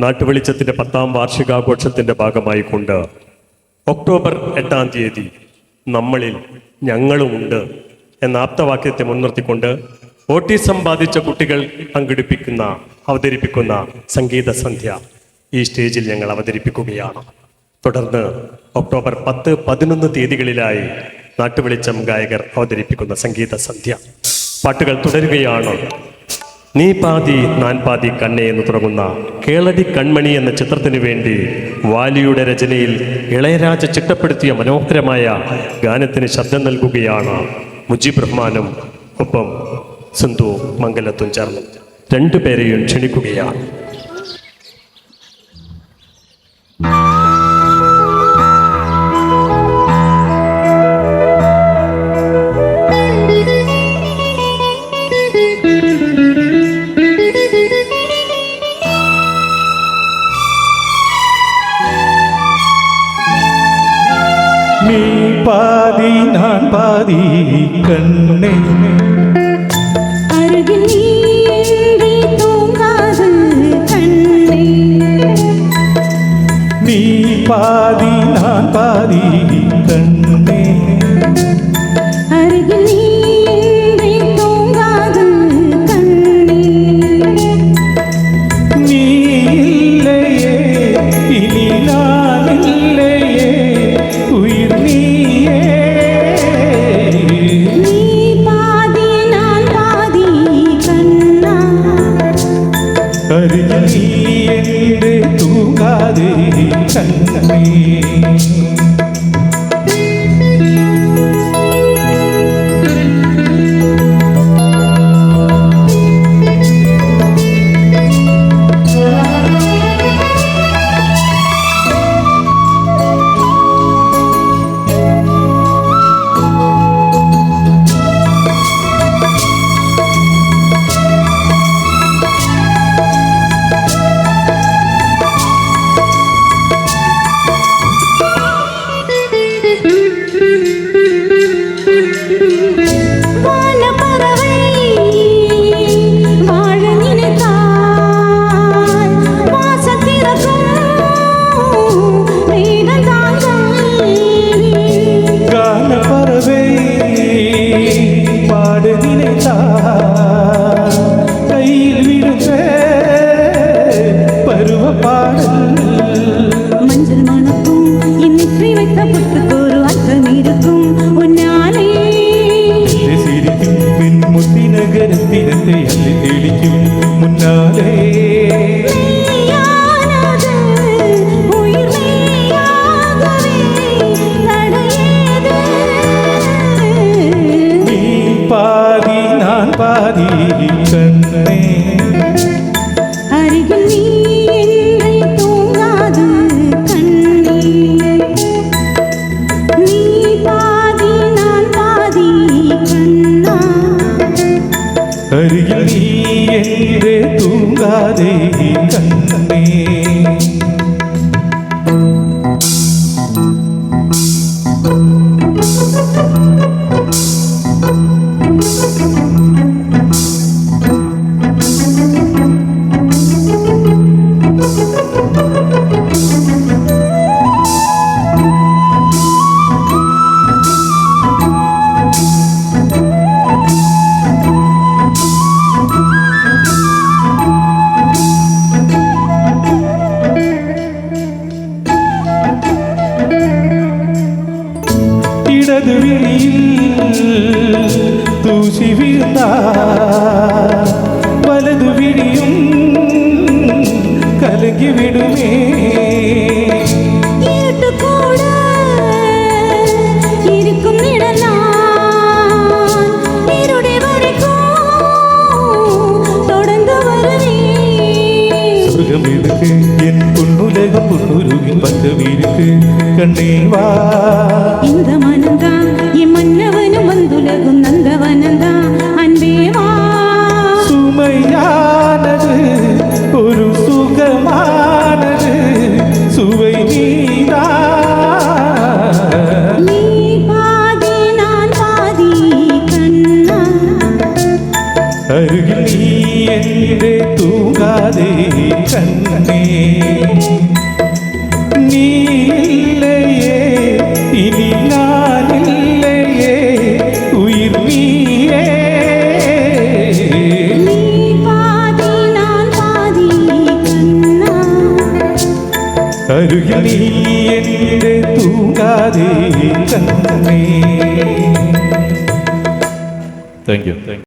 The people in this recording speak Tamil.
നാട്ടുവെളിച്ചത്തിൻ്റെ 10ാം വാർഷികാഘോഷത്തിൻ്റെ ഭാഗമായിക്കൊണ്ട് ഒക്ടോബർ 8-ാം തീയതി നമ്മളിൽ ഞങ്ങളുമുണ്ട് എന്ന ആപ്തവാക്യത്തെ മുൻനിർത്തിക്കൊണ്ട് ഓട്ടിസം ബാധിച്ച കുട്ടികൾ അവതരിപ്പിക്കുന്ന സംഗീത സന്ധ്യ ഈ സ്റ്റേജിൽ ഞങ്ങൾ അവതരിപ്പിക്കുകയാണ്. തുടർന്ന് ഒക്ടോബർ 10, 11 തീയതികളിലായി നാട്ടുവെളിച്ചം ഗായകർ അവതരിപ്പിക്കുന്ന സംഗീത സന്ധ്യ പാട്ടുകൾ തുടരുകയാണ്. നീ പാതി നാൻ പാതി കണ്ണേ എന്ന് തുടങ്ങുന്ന കേളടി കൺമണി എന്ന ചിത്രത്തിനു വേണ്ടി വാലിയുടെ രചനയിൽ ഇളയരാജ ചിട്ടപ്പെടുത്തിയ മനോഹരമായ ഗാനത്തിന് ശബ്ദം നൽകുകയാണ് മുജീബ് റഹ്മാനും ഒപ്പം സിന്ധു മംഗലത്തും ചേർന്ന്. രണ്ടുപേരെയും ക്ഷണിക്കുകയാണ്. நீ பாதி நான் பாதி கண்ணே அருகில் நீ இன்றி தூங்காது கண்ணே. நீ பாதி நான் பாதி கண்ணே அருகில் நீ இன்றி தூங்காது கண்ணே. நீ இல்லையே இனி நான் இல்லையே உயிர் நீயே. நீ பாதி நான் பாதி கண்ணா. அருகில் நீ என்று தூங்காதே கண்ணே. பாதி கண்ணே அருகில் நீ இன்றி தூங்காது கண்ணே. நீ பாதி நான் பாதி கண்ணா. அருகில் நீ என்றே தூங்காதே கண்ணே. இடது விழியில் தூசி விழுந்தார் வலது விழியும் கலங்கி விடுமே. இருட்டு கூட இருக்கும் நிழலான் இருடி வரைக்கும் தொடர்ந்து வருவேன். சுகம் இருக்கு என் பொன்னுலகம் பொன்னுருவின் பக்கம் இருக்கு கண்ணே வா. இந்த மனந்தான் என் மன்னவனும் வந்துலகும் நந்தவனந்தான் அன்பே வா. சுமையானது ஒரு சுகமானது சுவை நீதான். நீ பாதி நான் பாதி கண்ணா. அருகில் நீ என்றே தூங்காதே கண்ணே. കണ്ണേ നീയില്ലയേ ഇനി ഞാനില്ലയേ ഉയിർ നീയേ நீ பாதி நான் பாதி கண்ணா അരുകിൽ നീ എൻ്റെ തൂങ്ങാതെ കണ്ണേ. Thank you.